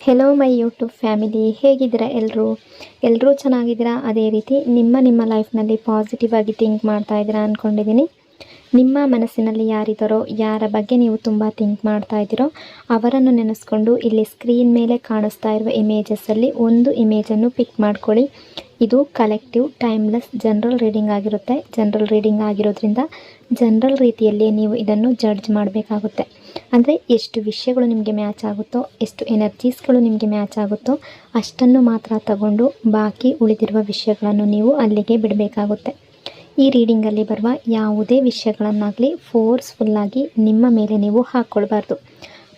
Hello my YouTube family, ಹೇಗಿದ್ದೀರಾ? ಎಲ್ಲರೂ ಚೆನ್ನಾಗಿದ್ದೀರಾ? ಅದೇ ರೀತಿ ನಿಮ್ಮ ಲೈಫ್ನಲ್ಲಿ ಪಾಸಿಟಿವ್ ಆಗಿ ಥಿಂಕ್ ಮಾಡ್ತಾ ಇದ್ದೀರಾ ಅಂದ್ಕೊಂಡಿದ್ದೀನಿ. ನಿಮ್ಮ ಮನಸ್ಸಿನಲ್ಲಿ ಯಾರಿದ್ದಾರೋ, ಯಾರ ಬಗ್ಗೆ ನೀವು ತುಂಬ ಥಿಂಕ್ ಮಾಡ್ತಾ ಇದ್ದೀರೋ ಅವರನ್ನು ನೆನೆಸ್ಕೊಂಡು ಇಲ್ಲಿ ಸ್ಕ್ರೀನ್ ಮೇಲೆ ಕಾಣಿಸ್ತಾ ಇರುವ ಇಮೇಜಸ್ಸಲ್ಲಿ ಒಂದು ಇಮೇಜನ್ನು ಪಿಕ್ ಮಾಡ್ಕೊಳ್ಳಿ. ಇದು ಕಲೆಕ್ಟಿವ್ ಟೈಮ್ಲೆಸ್ ಜನರಲ್ ರೀಡಿಂಗ್ ಆಗಿರುತ್ತೆ. ಜನರಲ್ ರೀಡಿಂಗ್ ಆಗಿರೋದ್ರಿಂದ ಜನರಲ್ ರೀತಿಯಲ್ಲಿ ನೀವು ಇದನ್ನು ಜಡ್ಜ್ ಮಾಡಬೇಕಾಗುತ್ತೆ. ಅಂದರೆ ಎಷ್ಟು ವಿಷಯಗಳು ನಿಮಗೆ ಮ್ಯಾಚ್ ಆಗುತ್ತೋ, ಎಷ್ಟು ಎನರ್ಜೀಸ್ಗಳು ನಿಮಗೆ ಮ್ಯಾಚ್ ಆಗುತ್ತೋ ಅಷ್ಟನ್ನು ಮಾತ್ರ ತಗೊಂಡು ಬಾಕಿ ಉಳಿದಿರುವ ವಿಷಯಗಳನ್ನು ನೀವು ಅಲ್ಲಿಗೆ ಬಿಡಬೇಕಾಗುತ್ತೆ. ಈ ರೀಡಿಂಗಲ್ಲಿ ಬರುವ ಯಾವುದೇ ವಿಷಯಗಳನ್ನಾಗಲಿ ಫೋರ್ಸ್ಫುಲ್ಲಾಗಿ ನಿಮ್ಮ ಮೇಲೆ ನೀವು ಹಾಕ್ಕೊಳ್ಬಾರ್ದು.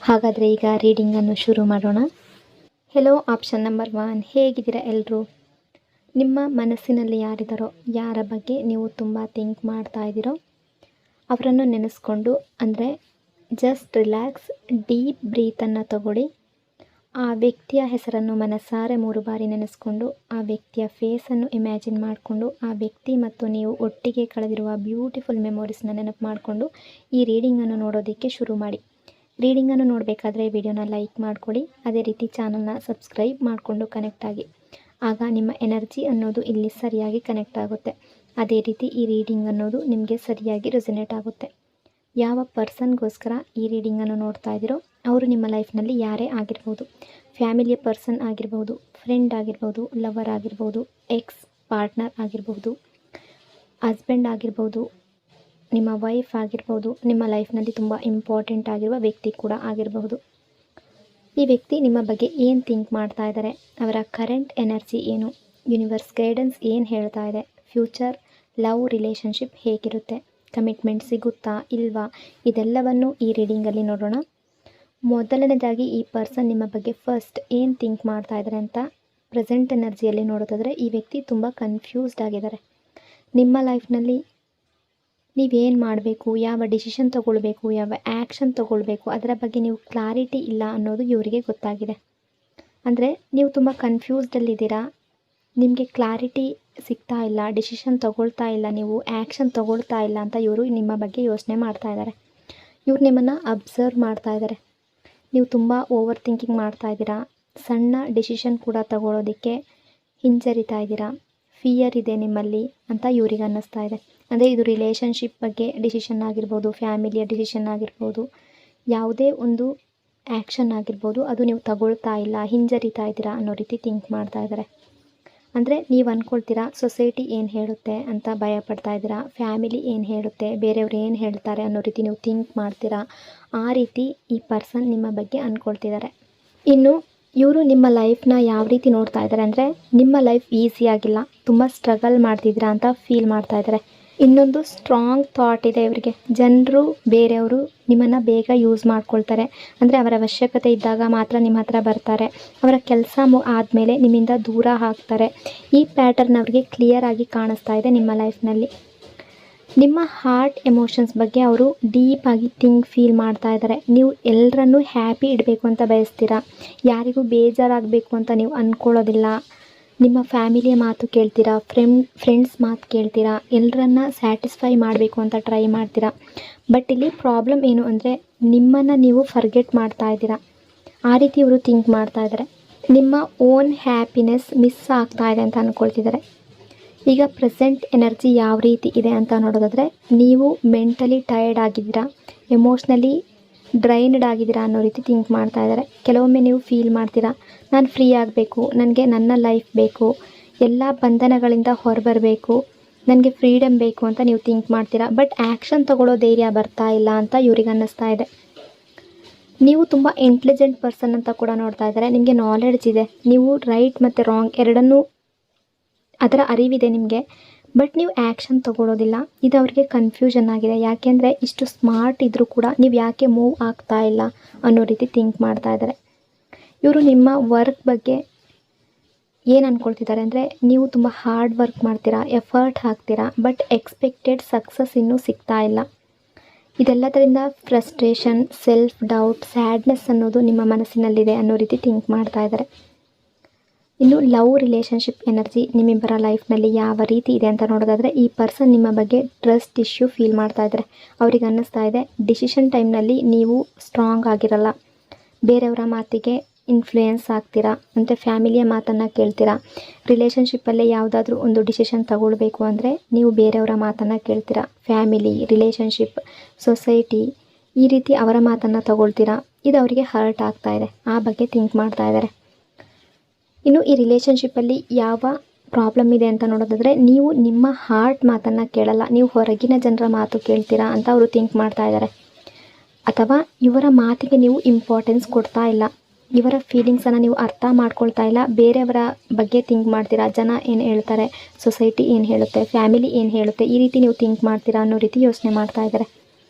ಹಾಗಾದರೆ ಈಗ ರೀಡಿಂಗನ್ನು ಶುರು ಮಾಡೋಣ. ಹೆಲೋ ಆಪ್ಷನ್ ನಂಬರ್ 1, ಹೇಗಿದ್ದೀರಾ ಎಲ್ಲರೂ? ನಿಮ್ಮ ಮನಸ್ಸಿನಲ್ಲಿ ಯಾರಿದ್ದಾರೋ, ಯಾರ ಬಗ್ಗೆ ನೀವು ತುಂಬ ಥಿಂಕ್ ಮಾಡ್ತಾ ಇದ್ದೀರೋ ಅವರನ್ನು ನೆನೆಸ್ಕೊಂಡು, ಅಂದರೆ ಜಸ್ಟ್ ರಿಲ್ಯಾಕ್ಸ್, ಡೀಪ್ ಬ್ರೀತನ್ನು ತಗೊಳ್ಳಿ. ಆ ವ್ಯಕ್ತಿಯ ಹೆಸರನ್ನು ಮನಸಾರೆ 3 ಬಾರಿ ನೆನೆಸ್ಕೊಂಡು, ಆ ವ್ಯಕ್ತಿಯ ಫೇಸನ್ನು ಇಮ್ಯಾಜಿನ್ ಮಾಡಿಕೊಂಡು, ಆ ವ್ಯಕ್ತಿ ಮತ್ತು ನೀವು ಒಟ್ಟಿಗೆ ಕಳೆದಿರುವ ಬ್ಯೂಟಿಫುಲ್ ಮೆಮೊರೀಸ್ನ ನೆನಪು ಮಾಡಿಕೊಂಡು ಈ ರೀಡಿಂಗನ್ನು ನೋಡೋದಕ್ಕೆ ಶುರು ಮಾಡಿ. ರೀಡಿಂಗನ್ನು ನೋಡಬೇಕಾದ್ರೆ ವಿಡಿಯೋನ ಲೈಕ್ ಮಾಡ್ಕೊಳ್ಳಿ. ಅದೇ ರೀತಿ ಚಾನಲ್ನ ಸಬ್ಸ್ಕ್ರೈಬ್ ಮಾಡಿಕೊಂಡು ಕನೆಕ್ಟ್ ಆಗಿ. ಆಗ ನಿಮ್ಮ ಎನರ್ಜಿ ಅನ್ನೋದು ಇಲ್ಲಿ ಸರಿಯಾಗಿ ಕನೆಕ್ಟ್ ಆಗುತ್ತೆ. ಅದೇ ರೀತಿ ಈ ರೀಡಿಂಗ್ ಅನ್ನೋದು ನಿಮಗೆ ಸರಿಯಾಗಿ ರೆಸೊನೇಟ್ ಆಗುತ್ತೆ. ಯಾವ ಪರ್ಸನ್ಗೋಸ್ಕರ ಈ ರೀಡಿಂಗನ್ನು ನೋಡ್ತಾ ಇದ್ದೀರೋ ಅವರು ನಿಮ್ಮ ಲೈಫ್ನಲ್ಲಿ ಯಾರೇ ಆಗಿರ್ಬೋದು. ಫ್ಯಾಮಿಲಿಯ ಪರ್ಸನ್ ಆಗಿರ್ಬೋದು, ಫ್ರೆಂಡ್ ಆಗಿರ್ಬೋದು, ಲವರ್ ಆಗಿರ್ಬೋದು, ಎಕ್ಸ್ ಪಾರ್ಟ್ನರ್ ಆಗಿರ್ಬೋದು, ಹಸ್ಬೆಂಡ್ ಆಗಿರ್ಬೋದು, ನಿಮ್ಮ ವೈಫ್ ಆಗಿರ್ಬೋದು, ನಿಮ್ಮ ಲೈಫ್ನಲ್ಲಿ ತುಂಬ ಇಂಪಾರ್ಟೆಂಟ್ ಆಗಿರುವ ವ್ಯಕ್ತಿ ಕೂಡ ಆಗಿರಬಹುದು. ಈ ವ್ಯಕ್ತಿ ನಿಮ್ಮ ಬಗ್ಗೆ ಏನು ಥಿಂಕ್ ಮಾಡ್ತಾ ಇದ್ದಾರೆ, ಅವರ ಕರೆಂಟ್ ಎನರ್ಜಿ ಏನು, ಯೂನಿವರ್ಸ್ ಗೈಡೆನ್ಸ್ ಏನು ಹೇಳ್ತಾ ಇದೆ, ಫ್ಯೂಚರ್ ಲವ್ ರಿಲೇಷನ್ಶಿಪ್ ಹೇಗಿರುತ್ತೆ, ಕಮಿಟ್ಮೆಂಟ್ ಸಿಗುತ್ತಾ ಇಲ್ವಾ, ಇದೆಲ್ಲವನ್ನು ಈ ರೀಡಿಂಗಲ್ಲಿ ನೋಡೋಣ. ಮೊದಲನೇದಾಗಿ ಈ ಪರ್ಸನ್ ನಿಮ್ಮ ಬಗ್ಗೆ ಫಸ್ಟ್ ಏನು ಥಿಂಕ್ ಮಾಡ್ತಾ ಇದ್ದಾರೆ ಅಂತ ಪ್ರೆಸೆಂಟ್ ಎನರ್ಜಿಯಲ್ಲಿ ನೋಡೋದಾದರೆ ಈ ವ್ಯಕ್ತಿ ತುಂಬ ಕನ್ಫ್ಯೂಸ್ಡ್ ಆಗಿದ್ದಾರೆ. ನಿಮ್ಮ ಲೈಫ್ನಲ್ಲಿ ನೀವೇನು ಮಾಡಬೇಕು, ಯಾವ ಡಿಸಿಷನ್ ತೊಗೊಳ್ಬೇಕು, ಯಾವ ಆ್ಯಕ್ಷನ್ ತೊಗೊಳ್ಬೇಕು ಅದರ ಬಗ್ಗೆ ನೀವು ಕ್ಲಾರಿಟಿ ಇಲ್ಲ ಅನ್ನೋದು ಇವರಿಗೆ ಗೊತ್ತಾಗಿದೆ. ಅಂದರೆ ನೀವು ತುಂಬ ಕನ್ಫ್ಯೂಸ್ಡಲ್ಲಿದ್ದೀರಾ, ನಿಮಗೆ ಕ್ಲಾರಿಟಿ ಸಿಗ್ತಾ ಇಲ್ಲ, ಡಿಸಿಷನ್ ತೊಗೊಳ್ತಾ ಇಲ್ಲ, ನೀವು ಆ್ಯಕ್ಷನ್ ತೊಗೊಳ್ತಾ ಇಲ್ಲ ಅಂತ ಇವರು ನಿಮ್ಮ ಬಗ್ಗೆ ಯೋಚನೆ ಮಾಡ್ತಾ ಇದ್ದಾರೆ. ಇವ್ರು ನಿಮ್ಮನ್ನು ಅಬ್ಸರ್ವ್ ಮಾಡ್ತಾ ಇದ್ದಾರೆ. ನೀವು ತುಂಬ ಓವರ್ ಥಿಂಕಿಂಗ್ ಮಾಡ್ತಾ ಇದ್ದೀರಾ, ಸಣ್ಣ ಡಿಸಿಷನ್ ಕೂಡ ತಗೊಳ್ಳೋದಕ್ಕೆ ಹಿಂಜರಿತಾ ಇದ್ದೀರಾ, ಫಿಯರ್ ಇದೆ ನಿಮ್ಮಲ್ಲಿ ಅಂತ ಇವ್ರಿಗೆ ಅನ್ನಿಸ್ತಾ ಇದೆ. ಅಂದರೆ ಇದು ರಿಲೇಷನ್ಶಿಪ್ ಬಗ್ಗೆ ಡಿಸಿಷನ್ ಆಗಿರ್ಬೋದು, ಫ್ಯಾಮಿಲಿಯ ಡಿಸಿಷನ್ ಆಗಿರ್ಬೋದು, ಯಾವುದೇ ಒಂದು ಆ್ಯಕ್ಷನ್ ಆಗಿರ್ಬೋದು, ಅದು ನೀವು ತಗೊಳ್ತಾ ಇಲ್ಲ, ಹಿಂಜರಿತಾ ಇದ್ದೀರಾ ಅನ್ನೋ ರೀತಿ ಥಿಂಕ್ ಮಾಡ್ತಾ ಇದ್ದಾರೆ. ಅಂದರೆ ನೀವು ಅಂದ್ಕೊಳ್ತೀರಾ ಸೊಸೈಟಿ ಏನು ಹೇಳುತ್ತೆ ಅಂತ ಭಯ ಪಡ್ತಾ ಇದ್ದೀರಾ, ಫ್ಯಾಮಿಲಿ ಏನು ಹೇಳುತ್ತೆ, ಬೇರೆಯವ್ರು ಏನು ಹೇಳ್ತಾರೆ ಅನ್ನೋ ರೀತಿ ನೀವು ಥಿಂಕ್ ಮಾಡ್ತೀರಾ. ಆ ರೀತಿ ಈ ಪರ್ಸನ್ ನಿಮ್ಮ ಬಗ್ಗೆ ಅಂದ್ಕೊಳ್ತಿದ್ದಾರೆ. ಇನ್ನು ಇವರು ನಿಮ್ಮ ಲೈಫ್ನ ಯಾವ ರೀತಿ ನೋಡ್ತಾ ಇದ್ದಾರೆ ಅಂದರೆ, ನಿಮ್ಮ ಲೈಫ್ ಈಸಿಯಾಗಿಲ್ಲ, ತುಂಬ ಸ್ಟ್ರಗಲ್ ಮಾಡ್ತಿದ್ದೀರಾ ಅಂತ ಫೀಲ್ ಮಾಡ್ತಾ ಇದ್ದಾರೆ. ಇನ್ನೊಂದು ಸ್ಟ್ರಾಂಗ್ ಥಾಟ್ ಇದೆ ಇವರಿಗೆ, ಜನರು ಬೇರೆಯವರು ನಿಮ್ಮನ್ನು ಬೇಗ ಯೂಸ್ ಮಾಡ್ಕೊಳ್ತಾರೆ. ಅಂದರೆ ಅವರ ಅವಶ್ಯಕತೆ ಇದ್ದಾಗ ಮಾತ್ರ ನಿಮ್ಮ ಹತ್ರ ಬರ್ತಾರೆ, ಅವರ ಕೆಲಸ ಆದಮೇಲೆ ನಿಮ್ಮಿಂದ ದೂರ ಆಗ್ತಾರೆ. ಈ ಪ್ಯಾಟರ್ನ್ ಅವರಿಗೆ ಕ್ಲಿಯರ್ ಆಗಿ ಕಾಣಿಸ್ತಾ ಇದೆ ನಿಮ್ಮ ಲೈಫ್ನಲ್ಲಿ. ನಿಮ್ಮ ಹಾರ್ಟ್ ಎಮೋಷನ್ಸ್ ಬಗ್ಗೆ ಅವರು ಡೀಪಾಗಿ ಫೀಲ್ ಮಾಡ್ತಾ ಇದ್ದಾರೆ. ನೀವು ಎಲ್ಲರನ್ನೂ ಹ್ಯಾಪಿ ಇಡಬೇಕು ಅಂತ ಬಯಸ್ತೀರಾ, ಯಾರಿಗೂ ಬೇಜಾರಾಗಬೇಕು ಅಂತ ನೀವು ಅಂದ್ಕೊಳ್ಳೋದಿಲ್ಲ. ನಿಮ್ಮ ಫ್ಯಾಮಿಲಿಯ ಮಾತು ಕೇಳ್ತೀರಾ, ಫ್ರೆಂಡ್ಸ್ ಮಾತು ಕೇಳ್ತೀರಾ, ಎಲ್ಲರನ್ನ ಸ್ಯಾಟಿಸ್ಫೈ ಮಾಡಬೇಕು ಅಂತ ಟ್ರೈ ಮಾಡ್ತೀರಾ. ಬಟ್ ಇಲ್ಲಿ ಪ್ರಾಬ್ಲಮ್ ಏನು ಅಂದರೆ, ನಿಮ್ಮನ್ನು ನೀವು ಫರ್ಗೆಟ್ ಮಾಡ್ತಾ ಇದ್ದೀರಾ. ಆ ರೀತಿ ಇವರು ಥಿಂಕ್ ಮಾಡ್ತಾ ಇದ್ದಾರೆ. ನಿಮ್ಮ ಓನ್ ಹ್ಯಾಪಿನೆಸ್ ಮಿಸ್ ಆಗ್ತಾ ಇದೆ ಅಂತ ಅಂದ್ಕೊಳ್ತಿದ್ದಾರೆ. ಈಗ ಪ್ರೆಸೆಂಟ್ ಎನರ್ಜಿ ಯಾವ ರೀತಿ ಇದೆ ಅಂತ ನೋಡೋದಾದರೆ, ನೀವು ಮೆಂಟಲಿ ಟಯರ್ಡ್ ಆಗಿದ್ದೀರಾ, ಎಮೋಷ್ನಲಿ ಡ್ರೈನ್ಡ್ ಆಗಿದ್ದೀರಾ ಅನ್ನೋ ರೀತಿ ಥಿಂಕ್ ಮಾಡ್ತಾ ಇದ್ದಾರೆ. ಕೆಲವೊಮ್ಮೆ ನೀವು ಫೀಲ್ ಮಾಡ್ತೀರಾ, ನಾನು ಫ್ರೀ ಆಗಬೇಕು, ನನಗೆ ನನ್ನ ಲೈಫ್ ಬೇಕು, ಎಲ್ಲ ಬಂಧನಗಳಿಂದ ಹೊರಬರಬೇಕು, ನನಗೆ ಫ್ರೀಡಮ್ ಬೇಕು ಅಂತ ನೀವು ಥಿಂಕ್ ಮಾಡ್ತೀರಾ. ಬಟ್ ಆ್ಯಕ್ಷನ್ ತಗೊಳ್ಳೋ ಧೈರ್ಯ ಬರ್ತಾ ಇಲ್ಲ ಅಂತ ಇವ್ರಿಗೆ ಅನ್ನಿಸ್ತಾ ಇದೆ. ನೀವು ತುಂಬ ಇಂಟೆಲಿಜೆಂಟ್ ಪರ್ಸನ್ ಅಂತ ಕೂಡ ನೋಡ್ತಾ ಇದ್ದಾರೆ. ನಿಮಗೆ ನಾಲೆಡ್ಜ್ ಇದೆ, ನೀವು ರೈಟ್ ಮತ್ತು ರಾಂಗ್ ಎರಡನ್ನೂ ಅದರ ಅರಿವಿದೆ ನಿಮಗೆ. ಬಟ್ ನೀವು ಆ್ಯಕ್ಷನ್ ತೊಗೊಳ್ಳೋದಿಲ್ಲ. ಇದು ಅವ್ರಿಗೆ ಕನ್ಫ್ಯೂಷನ್ ಆಗಿದೆ. ಯಾಕೆಂದರೆ ಇಷ್ಟು ಸ್ಮಾರ್ಟ್ ಇದ್ದರೂ ಕೂಡ ನೀವು ಯಾಕೆ ಮೂವ್ ಆಗ್ತಾ ಇಲ್ಲ ಅನ್ನೋ ರೀತಿ ಥಿಂಕ್ ಮಾಡ್ತಾ ಇದ್ದಾರೆ. ಇವರು ನಿಮ್ಮ ವರ್ಕ್ ಬಗ್ಗೆ ಏನು ಅಂದ್ಕೊಳ್ತಿದ್ದಾರೆ ಅಂದರೆ, ನೀವು ತುಂಬ ಹಾರ್ಡ್ ವರ್ಕ್ ಮಾಡ್ತೀರಾ, ಎಫರ್ಟ್ ಹಾಕ್ತೀರಾ, ಬಟ್ ಎಕ್ಸ್ಪೆಕ್ಟೆಡ್ ಸಕ್ಸಸ್ ಇನ್ನೂ ಸಿಗ್ತಾ ಇಲ್ಲ. ಇದೆಲ್ಲದರಿಂದ ಫ್ರಸ್ಟ್ರೇಷನ್, ಸೆಲ್ಫ್ ಡೌಟ್, ಸ್ಯಾಡ್ನೆಸ್ ಅನ್ನೋದು ನಿಮ್ಮ ಮನಸ್ಸಿನಲ್ಲಿದೆ ಅನ್ನೋ ರೀತಿ ಥಿಂಕ್ ಮಾಡ್ತಾ ಇದ್ದಾರೆ. ಇನ್ನು ಲವ್ ರಿಲೇಷನ್ಶಿಪ್ ಎನರ್ಜಿ ನಿಮ್ಮಿಬ್ಬರ ಲೈಫ್ನಲ್ಲಿ ಯಾವ ರೀತಿ ಇದೆ ಅಂತ ನೋಡೋದಾದರೆ, ಈ ಪರ್ಸನ್ ನಿಮ್ಮ ಬಗ್ಗೆ ಟ್ರಸ್ಟ್ ಇಶ್ಯೂ ಫೀಲ್ ಮಾಡ್ತಾ ಇದ್ದಾರೆ. ಅವ್ರಿಗೆ ಅನ್ನಿಸ್ತಾ ಇದೆ ಡಿಸಿಷನ್ ಟೈಮ್ನಲ್ಲಿ ನೀವು ಸ್ಟ್ರಾಂಗ್ ಆಗಿರಲ್ಲ, ಬೇರೆಯವರ ಮಾತಿಗೆ ಇನ್ಫ್ಲೂಯೆನ್ಸ್ ಆಗ್ತೀರಾ, ಅಂದರೆ ಫ್ಯಾಮಿಲಿಯ ಮಾತನ್ನು ಕೇಳ್ತೀರಾ. ರಿಲೇಷನ್ಶಿಪ್ಪಲ್ಲೇ ಯಾವುದಾದ್ರೂ ಒಂದು ಡಿಸಿಷನ್ ತಗೊಳ್ಬೇಕು ಅಂದರೆ ನೀವು ಬೇರೆಯವರ ಮಾತನ್ನು ಕೇಳ್ತೀರಾ. ಫ್ಯಾಮಿಲಿ, ರಿಲೇಷನ್ಶಿಪ್, ಸೊಸೈಟಿ, ಈ ರೀತಿ ಅವರ ಮಾತನ್ನು ತಗೊಳ್ತೀರಾ. ಇದು ಅವರಿಗೆ ಹರ್ಟ್ ಆಗ್ತಾ ಇದೆ, ಆ ಬಗ್ಗೆ ಥಿಂಕ್ ಮಾಡ್ತಾ ಇದ್ದಾರೆ. ಇನ್ನು ಈ ರಿಲೇಷನ್ಶಿಪ್ಪಲ್ಲಿ ಯಾವ ಪ್ರಾಬ್ಲಮ್ ಇದೆ ಅಂತ ನೋಡೋದಾದರೆ, ನೀವು ನಿಮ್ಮ ಹಾರ್ಟ್ ಮಾತನ್ನು ಕೇಳಲ್ಲ, ನೀವು ಹೊರಗಿನ ಜನರ ಮಾತು ಕೇಳ್ತೀರಾ ಅಂತ ಅವರು ಥಿಂಕ್ ಮಾಡ್ತಾ ಇದ್ದಾರೆ. ಅಥವಾ ಇವರ ಮಾತಿಗೆ ನೀವು ಇಂಪಾರ್ಟೆನ್ಸ್ ಕೊಡ್ತಾ ಇಲ್ಲ, ಇವರ ಫೀಲಿಂಗ್ಸನ್ನು ನೀವು ಅರ್ಥ ಮಾಡ್ಕೊಳ್ತಾ ಇಲ್ಲ, ಬೇರೆಯವರ ಬಗ್ಗೆ ಥಿಂಕ್ ಮಾಡ್ತೀರಾ. ಜನ ಏನು ಹೇಳ್ತಾರೆ, ಸೊಸೈಟಿ ಏನು ಹೇಳುತ್ತೆ, ಫ್ಯಾಮಿಲಿ ಏನು ಹೇಳುತ್ತೆ, ಈ ರೀತಿ ನೀವು ಥಿಂಕ್ ಮಾಡ್ತೀರಾ ಅನ್ನೋ ರೀತಿ ಯೋಚನೆ ಮಾಡ್ತಾ ಇದ್ದಾರೆ.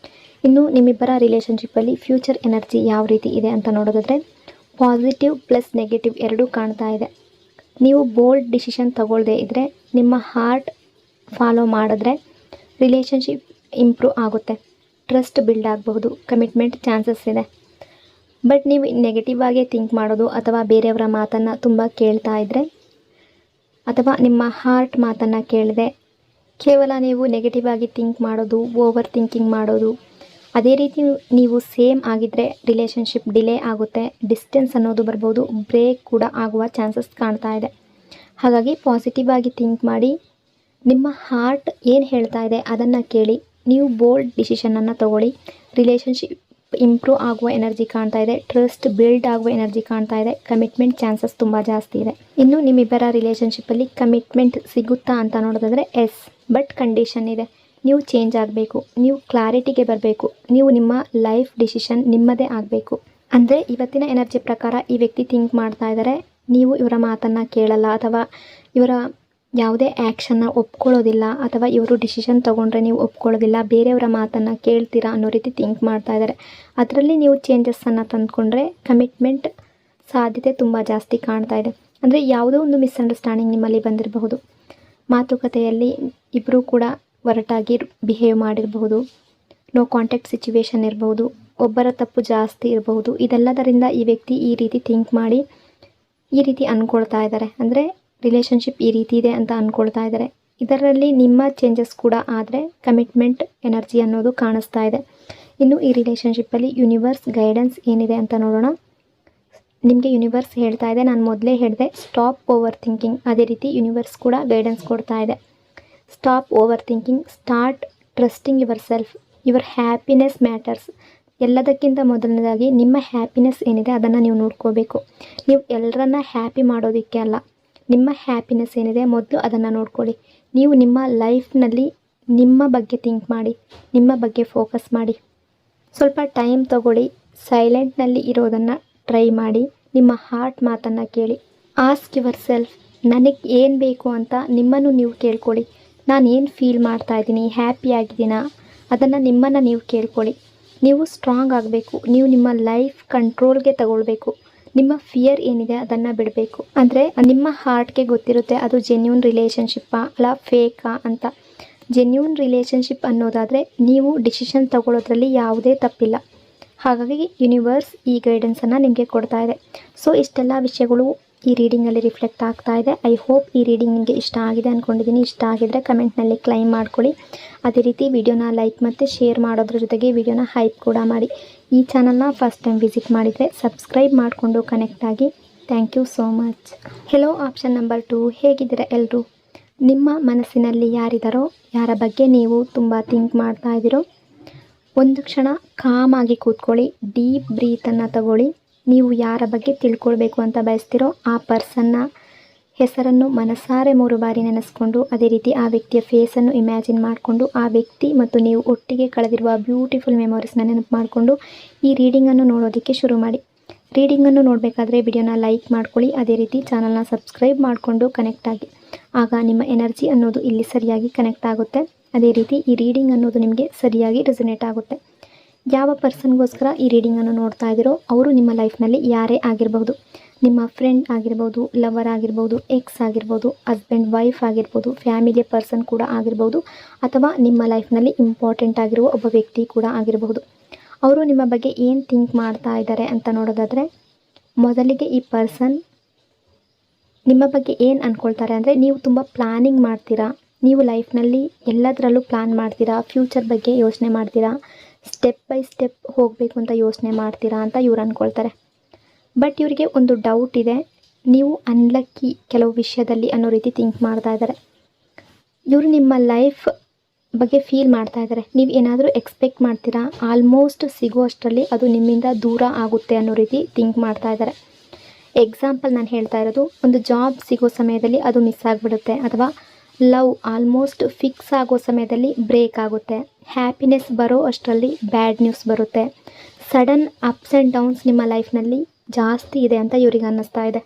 ಇನ್ನು ನಿಮ್ಮಿಬ್ಬರ ರಿಲೇಷನ್ಶಿಪ್ಪಲ್ಲಿ ಫ್ಯೂಚರ್ ಎನರ್ಜಿ ಯಾವ ರೀತಿ ಇದೆ ಅಂತ ನೋಡೋದಾದರೆ, ಪಾಸಿಟಿವ್ ಪ್ಲಸ್ ನೆಗೆಟಿವ್ ಎರಡೂ ಕಾಣ್ತಾ ಇದೆ. ನೀವು ಬೋಲ್ಡ್ ಡಿಸಿಷನ್ ತಗೊಳ್ಳದೇ ಇದ್ದರೆ, ನಿಮ್ಮ ಹಾರ್ಟ್ ಫಾಲೋ ಮಾಡಿದ್ರೆ ರಿಲೇಷನ್ಶಿಪ್ ಇಂಪ್ರೂವ್ ಆಗುತ್ತೆ, ಟ್ರಸ್ಟ್ ಬಿಲ್ಡ್ ಆಗಬಹುದು, ಕಮಿಟ್ಮೆಂಟ್ ಚಾನ್ಸಸ್ ಇದೆ. ಬಟ್ ನೀವು ನೆಗೆಟಿವ್ ಆಗೇ ಥಿಂಕ್ ಮಾಡೋದು ಅಥವಾ ಬೇರೆಯವರ ಮಾತನ್ನು ತುಂಬ ಕೇಳ್ತಾ ಇದ್ದರೆ, ಅಥವಾ ನಿಮ್ಮ ಹಾರ್ಟ್ ಮಾತನ್ನು ಕೇಳದೆ ಕೇವಲ ನೀವು ನೆಗೆಟಿವ್ ಆಗಿ ಥಿಂಕ್ ಮಾಡೋದು, ಓವರ್ ಥಿಂಕಿಂಗ್ ಮಾಡೋದು, ಅದೇ ರೀತಿ ನೀವು ಸೇಮ್ ಆಗಿದ್ದರೆ ರಿಲೇಷನ್ಶಿಪ್ ಡಿಲೇ ಆಗುತ್ತೆ, ಡಿಸ್ಟೆನ್ಸ್ ಅನ್ನೋದು ಬರ್ಬೋದು, ಬ್ರೇಕ್ ಕೂಡ ಆಗುವ ಚಾನ್ಸಸ್ ಕಾಣ್ತಾ ಇದೆ. ಹಾಗಾಗಿ ಪಾಸಿಟಿವ್ ಆಗಿ ಥಿಂಕ್ ಮಾಡಿ, ನಿಮ್ಮ ಹಾರ್ಟ್ ಏನು ಹೇಳ್ತಾ ಇದೆ ಅದನ್ನು ಕೇಳಿ, ನೀವು ಬೋಲ್ಡ್ ಡಿಸಿಷನನ್ನು ತಗೊಳ್ಳಿ. ರಿಲೇಷನ್ಶಿಪ್ ಇಂಪ್ರೂವ್ ಆಗುವ ಎನರ್ಜಿ ಕಾಣ್ತಾ ಇದೆ, ಟ್ರಸ್ಟ್ ಬಿಲ್ಡ್ ಆಗುವ ಎನರ್ಜಿ ಕಾಣ್ತಾ ಇದೆ, ಕಮಿಟ್ಮೆಂಟ್ ಚಾನ್ಸಸ್ ತುಂಬ ಜಾಸ್ತಿ ಇದೆ. ಇನ್ನು ನಿಮ್ಮಿಬ್ಬರ ರಿಲೇಷನ್ಶಿಪ್ಪಲ್ಲಿ ಕಮಿಟ್ಮೆಂಟ್ ಸಿಗುತ್ತಾ ಅಂತ ನೋಡೋದಾದರೆ ಎಸ್, ಬಟ್ ಕಂಡೀಷನ್ ಇದೆ. ನೀವು ಚೇಂಜ್ ಆಗಬೇಕು, ನೀವು ಕ್ಲಾರಿಟಿಗೆ ಬರಬೇಕು, ನೀವು ನಿಮ್ಮ ಲೈಫ್ ಡಿಸಿಷನ್ ನಿಮ್ಮದೇ ಆಗಬೇಕು. ಅಂದರೆ ಇವತ್ತಿನ ಎನರ್ಜಿ ಪ್ರಕಾರ ಈ ವ್ಯಕ್ತಿ ಥಿಂಕ್ ಮಾಡ್ತಾ ಇದ್ದಾರೆ, ನೀವು ಇವರ ಮಾತನ್ನು ಕೇಳಲ್ಲ, ಅಥವಾ ಇವರ ಯಾವುದೇ ಆ್ಯಕ್ಷನ್ನ ಒಪ್ಕೊಳ್ಳೋದಿಲ್ಲ, ಅಥವಾ ಇವರು ಡಿಸಿಷನ್ ತೊಗೊಂಡ್ರೆ ನೀವು ಒಪ್ಕೊಳ್ಳೋದಿಲ್ಲ, ಬೇರೆಯವರ ಮಾತನ್ನು ಕೇಳ್ತೀರಾ ಅನ್ನೋ ರೀತಿ ಥಿಂಕ್ ಮಾಡ್ತಾ ಇದ್ದಾರೆ. ಅದರಲ್ಲಿ ನೀವು ಚೇಂಜಸ್ಸನ್ನು ತಂದುಕೊಂಡ್ರೆ ಕಮಿಟ್ಮೆಂಟ್ ಸಾಧ್ಯತೆ ತುಂಬ ಜಾಸ್ತಿ ಕಾಣ್ತಾ ಇದೆ. ಅಂದರೆ ಯಾವುದೋ ಒಂದು ಮಿಸ್ಅಂಡರ್ಸ್ಟ್ಯಾಂಡಿಂಗ್ ನಿಮ್ಮಲ್ಲಿ ಬಂದಿರಬಹುದು, ಮಾತುಕತೆಯಲ್ಲಿ ಇಬ್ಬರೂ ಕೂಡ ಒರಟಾಗಿ ಬಿಹೇವ್ ಮಾಡಿರಬಹುದು, ನೋ ಕಾಂಟ್ಯಾಕ್ಟ್ ಸಿಚುವೇಶನ್ ಇರಬಹುದು, ಒಬ್ಬರ ತಪ್ಪು ಜಾಸ್ತಿ ಇರಬಹುದು. ಇದೆಲ್ಲದರಿಂದ ಈ ವ್ಯಕ್ತಿ ಈ ರೀತಿ ಥಿಂಕ್ ಮಾಡಿ ಈ ರೀತಿ ಅಂದ್ಕೊಳ್ತಾ ಇದ್ದಾರೆ, ಅಂದರೆ ರಿಲೇಷನ್ಶಿಪ್ ಈ ರೀತಿ ಇದೆ ಅಂತ ಅಂದ್ಕೊಳ್ತಾ ಇದ್ದಾರೆ. ಇದರಲ್ಲಿ ನಿಮ್ಮ ಚೇಂಜಸ್ ಕೂಡ ಆದರೆ ಕಮಿಟ್ಮೆಂಟ್ ಎನರ್ಜಿ ಅನ್ನೋದು ಕಾಣಿಸ್ತಾ ಇದೆ. ಇನ್ನು ಈ ರಿಲೇಷನ್ಶಿಪ್ಪಲ್ಲಿ ಯೂನಿವರ್ಸ್ ಗೈಡೆನ್ಸ್ ಏನಿದೆ ಅಂತ ನೋಡೋಣ. ನಿಮಗೆ ಯೂನಿವರ್ಸ್ ಹೇಳ್ತಾ ಇದೆ, ನಾನು ಮೊದಲೇ ಹೇಳಿದೆ ಸ್ಟಾಪ್ ಓವರ್ ಥಿಂಕಿಂಗ್, ಅದೇ ರೀತಿ ಯೂನಿವರ್ಸ್ ಕೂಡ ಗೈಡೆನ್ಸ್ ಕೊಡ್ತಾ ಇದೆ. Stop over thinking, start trusting your self, your happiness matters. ಎಲ್ಲದಕ್ಕಿಂತ ಮೊದಲನೇದಾಗಿ ನಿಮ್ಮ ಹ್ಯಾಪಿನೆಸ್ ಏನಿದೆ ಅದನ್ನು ನೀವು ನೋಡ್ಕೋಬೇಕು. ನೀವು ಎಲ್ಲರನ್ನ ಹ್ಯಾಪಿ ಮಾಡೋದಕ್ಕೆ ಅಲ್ಲ, ನಿಮ್ಮ ಹ್ಯಾಪಿನೆಸ್ ಏನಿದೆ ಮೊದಲು ಅದನ್ನು ನೋಡ್ಕೊಳ್ಳಿ. ನೀವು ನಿಮ್ಮ ಲೈಫ್ನಲ್ಲಿ ನಿಮ್ಮ ಬಗ್ಗೆ ಥಿಂಕ್ ಮಾಡಿ, ನಿಮ್ಮ ಬಗ್ಗೆ ಫೋಕಸ್ ಮಾಡಿ. ಸ್ವಲ್ಪ ಟೈಮ್ ತಗೊಳ್ಳಿ, ಸೈಲೆಂಟ್ನಲ್ಲಿ ಇರೋದನ್ನು ಟ್ರೈ ಮಾಡಿ, ನಿಮ್ಮ ಹಾರ್ಟ್ ಮಾತನ್ನು ಕೇಳಿ. ಆಸ್ಕ್ ಯುವರ್ ಸೆಲ್ಫ್, ನನಗೆ ಏನು ಬೇಕು ಅಂತ ನಿಮ್ಮನ್ನು ನೀವು ಕೇಳ್ಕೊಳ್ಳಿ. ನಾನು ಏನು ಫೀಲ್ ಮಾಡ್ತಾ ಇದ್ದೀನಿ, ಹ್ಯಾಪಿ ಆಗಿದ್ದೀನಾ, ಅದನ್ನು ನಿಮ್ಮನ್ನು ನೀವು ಕೇಳ್ಕೊಳ್ಳಿ. ನೀವು ಸ್ಟ್ರಾಂಗ್ ಆಗಬೇಕು, ನೀವು ನಿಮ್ಮ ಲೈಫ್ ಕಂಟ್ರೋಲ್ಗೆ ತಗೊಳ್ಬೇಕು. ನಿಮ್ಮ ಫಿಯರ್ ಏನಿದೆ ಅದನ್ನು ಬಿಡಬೇಕು. ಅಂದರೆ ನಿಮ್ಮ ಹಾರ್ಟ್ಗೆ ಗೊತ್ತಿರುತ್ತೆ ಅದು ಜೆನ್ಯೂನ್ ರಿಲೇಷನ್ಶಿಪ್ಪಾ ಅಲ್ಲ ಫೇಕಾ ಅಂತ. ಜೆನ್ಯೂನ್ ರಿಲೇಷನ್ಶಿಪ್ ಅನ್ನೋದಾದರೆ ನೀವು ಡಿಸಿಷನ್ ತಗೊಳ್ಳೋದ್ರಲ್ಲಿ ಯಾವುದೇ ತಪ್ಪಿಲ್ಲ. ಹಾಗಾಗಿ ಯೂನಿವರ್ಸ್ ಈ ಗೈಡೆನ್ಸನ್ನು ನಿಮಗೆ ಕೊಡ್ತಾ ಇದೆ. ಸೊ ಇಷ್ಟೆಲ್ಲ ವಿಷಯಗಳು ಈ ರೀಡಿಂಗಲ್ಲಿ ರಿಫ್ಲೆಕ್ಟ್ ಆಗ್ತಾ ಇದೆ. ಐ ಹೋಪ್ ಈ ರೀಡಿಂಗ್ ನಿಮಗೆ ಇಷ್ಟ ಆಗಿದೆ ಅಂದ್ಕೊಂಡಿದ್ದೀನಿ. ಇಷ್ಟ ಆಗಿದ್ರೆ ಕಮೆಂಟ್ನಲ್ಲಿ ಕ್ಲೈಮ್ ಮಾಡ್ಕೊಳ್ಳಿ. ಅದೇ ರೀತಿ ವಿಡಿಯೋನ ಲೈಕ್ ಮತ್ತು ಶೇರ್ ಮಾಡೋದ್ರ ಜೊತೆಗೆ ವಿಡಿಯೋನ ಹೈಪ್ ಕೂಡ ಮಾಡಿ. ಈ ಚಾನಲ್ನ ಫಸ್ಟ್ ಟೈಮ್ ವಿಸಿಟ್ ಮಾಡಿದರೆ ಸಬ್ಸ್ಕ್ರೈಬ್ ಮಾಡಿಕೊಂಡು ಕನೆಕ್ಟ್ ಆಗಿ. Thank you so much. Hello option number 2, ಹೇಗಿದ್ದೀರಾ ಎಲ್ಲರೂ? ನಿಮ್ಮ ಮನಸ್ಸಿನಲ್ಲಿ ಯಾರಿದ್ದಾರೋ, ಯಾರ ಬಗ್ಗೆ ನೀವು ತುಂಬ ಥಿಂಕ್ ಮಾಡ್ತಾ ಇದ್ದೀರೋ, ಒಂದು ಕ್ಷಣ ಕಾಮಾಗಿ ಕೂತ್ಕೊಳ್ಳಿ, ಡೀಪ್ ಬ್ರೀತನ್ನು ತಗೊಳ್ಳಿ. ನೀವು ಯಾರ ಬಗ್ಗೆ ತಿಳ್ಕೊಳ್ಬೇಕು ಅಂತ ಬಯಸ್ತಿರೋ ಆ ಪರ್ಸನ್ನ ಹೆಸರನ್ನು ಮನಸಾರೆ 3 ಬಾರಿ ನೆನೆಸ್ಕೊಂಡು, ಅದೇ ರೀತಿ ಆ ವ್ಯಕ್ತಿಯ ಫೇಸನ್ನು ಇಮ್ಯಾಜಿನ್ ಮಾಡಿಕೊಂಡು, ಆ ವ್ಯಕ್ತಿ ಮತ್ತು ನೀವು ಒಟ್ಟಿಗೆ ಕಳೆದಿರುವ ಬ್ಯೂಟಿಫುಲ್ ಮೆಮೊರೀಸ್ನ ನೆನಪು ಮಾಡಿಕೊಂಡು ಈ ರೀಡಿಂಗನ್ನು ನೋಡೋದಕ್ಕೆ ಶುರು ಮಾಡಿ. ರೀಡಿಂಗನ್ನು ನೋಡಬೇಕಾದ್ರೆ ವಿಡಿಯೋನ ಲೈಕ್ ಮಾಡ್ಕೊಳ್ಳಿ. ಅದೇ ರೀತಿ ಚಾನಲ್ನ ಸಬ್ಸ್ಕ್ರೈಬ್ ಮಾಡಿಕೊಂಡು ಕನೆಕ್ಟ್ ಆಗಿ. ಆಗ ನಿಮ್ಮ ಎನರ್ಜಿ ಅನ್ನೋದು ಇಲ್ಲಿ ಸರಿಯಾಗಿ ಕನೆಕ್ಟ್ ಆಗುತ್ತೆ. ಅದೇ ರೀತಿ ಈ ರೀಡಿಂಗ್ ಅನ್ನೋದು ನಿಮಗೆ ಸರಿಯಾಗಿ ರೆಸೊನೇಟ್ ಆಗುತ್ತೆ. ಯಾವ ಪರ್ಸನ್ಗೋಸ್ಕರ ಈ ರೀಡಿಂಗನ್ನು ನೋಡ್ತಾ ಇದ್ದೀರೋ ಅವರು ನಿಮ್ಮ ಲೈಫ್ನಲ್ಲಿ ಯಾರೇ ಆಗಿರಬಹುದು. ನಿಮ್ಮ ಫ್ರೆಂಡ್ ಆಗಿರ್ಬೋದು, ಲವರ್ ಆಗಿರ್ಬೋದು, ಎಕ್ಸ್ ಆಗಿರ್ಬೋದು, ಹಸ್ಬೆಂಡ್ ವೈಫ್ ಆಗಿರ್ಬೋದು, ಫ್ಯಾಮಿಲಿಯ ಪರ್ಸನ್ ಕೂಡ ಆಗಿರ್ಬೋದು, ಅಥವಾ ನಿಮ್ಮ ಲೈಫ್ನಲ್ಲಿ ಇಂಪಾರ್ಟೆಂಟ್ ಆಗಿರುವ ಒಬ್ಬ ವ್ಯಕ್ತಿ ಕೂಡ ಆಗಿರಬಹುದು. ಅವರು ನಿಮ್ಮ ಬಗ್ಗೆ ಏನು ಥಿಂಕ್ ಮಾಡ್ತಾ ಇದ್ದಾರೆ ಅಂತ ನೋಡೋದಾದರೆ, ಮೊದಲಿಗೆ ಈ ಪರ್ಸನ್ ನಿಮ್ಮ ಬಗ್ಗೆ ಏನು ಅಂದ್ಕೊಳ್ತಾರೆ ಅಂದರೆ, ನೀವು ತುಂಬ ಪ್ಲ್ಯಾನಿಂಗ್ ಮಾಡ್ತೀರಾ, ನೀವು ಲೈಫ್ನಲ್ಲಿ ಎಲ್ಲದರಲ್ಲೂ ಪ್ಲ್ಯಾನ್ ಮಾಡ್ತೀರಾ, ಫ್ಯೂಚರ್ ಬಗ್ಗೆ ಯೋಚನೆ ಮಾಡ್ತೀರಾ, ಸ್ಟೆಪ್ ಬೈ ಸ್ಟೆಪ್ ಹೋಗಬೇಕು ಅಂತ ಯೋಚನೆ ಮಾಡ್ತೀರಾ ಅಂತ ಇವ್ರು ಅಂದ್ಕೊಳ್ತಾರೆ. ಬಟ್ ಇವರಿಗೆ ಒಂದು ಡೌಟ್ ಇದೆ, ನೀವು ಅನ್ಲಕ್ಕಿ ಕೆಲವು ವಿಷಯದಲ್ಲಿ ಅನ್ನೋ ರೀತಿ ಥಿಂಕ್ ಮಾಡ್ತಾ ಇದ್ದಾರೆ. ಇವರು ನಿಮ್ಮ ಲೈಫ್ ಬಗ್ಗೆ ಫೀಲ್ ಮಾಡ್ತಾ ಇದ್ದಾರೆ. ನೀವು ಏನಾದರೂ ಎಕ್ಸ್ಪೆಕ್ಟ್ ಮಾಡ್ತೀರಾ, ಆಲ್ಮೋಸ್ಟ್ ಸಿಗುವಷ್ಟರಲ್ಲಿ ಅದು ನಿಮ್ಮಿಂದ ದೂರ ಆಗುತ್ತೆ ಅನ್ನೋ ರೀತಿ ಥಿಂಕ್ ಮಾಡ್ತಾ ಇದ್ದಾರೆ. ಎಕ್ಸಾಂಪಲ್ ನಾನು ಹೇಳ್ತಾ ಇರೋದು, ಒಂದು ಜಾಬ್ ಸಿಗೋ ಸಮಯದಲ್ಲಿ ಅದು ಮಿಸ್ ಆಗಿಬಿಡುತ್ತೆ, ಅಥವಾ ಲವ್ ಆಲ್ಮೋಸ್ಟ್ ಫಿಕ್ಸ್ ಆಗೋ ಸಮಯದಲ್ಲಿ ಬ್ರೇಕ್ ಆಗುತ್ತೆ. ಹ್ಯಾಪಿನೆಸ್ ಬರೋ ಅಷ್ಟರಲ್ಲಿ ಬ್ಯಾಡ್ ನ್ಯೂಸ್ ಬರುತ್ತೆ. ಸಡನ್ ಅಪ್ಸ್ ಆ್ಯಂಡ್ ಡೌನ್ಸ್ ನಿಮ್ಮ ಲೈಫ್ನಲ್ಲಿ ಜಾಸ್ತಿ ಇದೆ ಅಂತ ಇವ್ರಿಗೆ ಅನ್ನಿಸ್ತಾ ಇದೆ.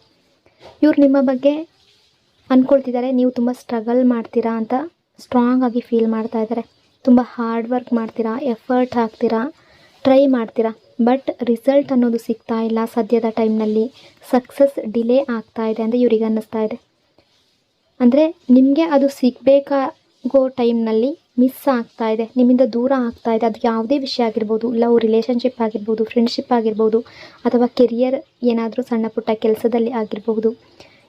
ಇವ್ರು ನಿಮ್ಮ ಬಗ್ಗೆ ಅಂದ್ಕೊಳ್ತಿದ್ದಾರೆ, ನೀವು ತುಂಬ ಸ್ಟ್ರಗಲ್ ಮಾಡ್ತೀರಾ ಅಂತ ಸ್ಟ್ರಾಂಗ್ ಆಗಿ ಫೀಲ್ ಮಾಡ್ತಾ ಇದ್ದಾರೆ. ತುಂಬ ಹಾರ್ಡ್ ವರ್ಕ್ ಮಾಡ್ತೀರಾ, ಎಫರ್ಟ್ ಹಾಕ್ತೀರಾ, ಟ್ರೈ ಮಾಡ್ತೀರಾ, ಬಟ್ ರಿಸಲ್ಟ್ ಅನ್ನೋದು ಸಿಗ್ತಾ ಇಲ್ಲ. ಸದ್ಯದ ಟೈಮ್ನಲ್ಲಿ ಸಕ್ಸಸ್ ಡಿಲೇ ಆಗ್ತಾ ಇದೆ ಅಂತ ಇವ್ರಿಗೆ ಅನ್ನಿಸ್ತಾ ಇದೆ. ಅಂದರೆ ನಿಮಗೆ ಅದು ಸಿಗಬೇಕಾಗೋ ಟೈಮ್ನಲ್ಲಿ ಮಿಸ್ ಆಗ್ತಾ ಇದೆ, ನಿಮ್ಮಿಂದ ದೂರ ಆಗ್ತಾ ಇದೆ. ಅದು ಯಾವುದೇ ವಿಷಯ ಆಗಿರ್ಬೋದು, ಲವ್ ರಿಲೇಷನ್ಶಿಪ್ ಆಗಿರ್ಬೋದು, ಫ್ರೆಂಡ್ಶಿಪ್ ಆಗಿರ್ಬೋದು, ಅಥವಾ ಕೆರಿಯರ್ ಏನಾದರೂ ಸಣ್ಣ ಪುಟ್ಟ ಕೆಲಸದಲ್ಲಿ ಆಗಿರಬಹುದು.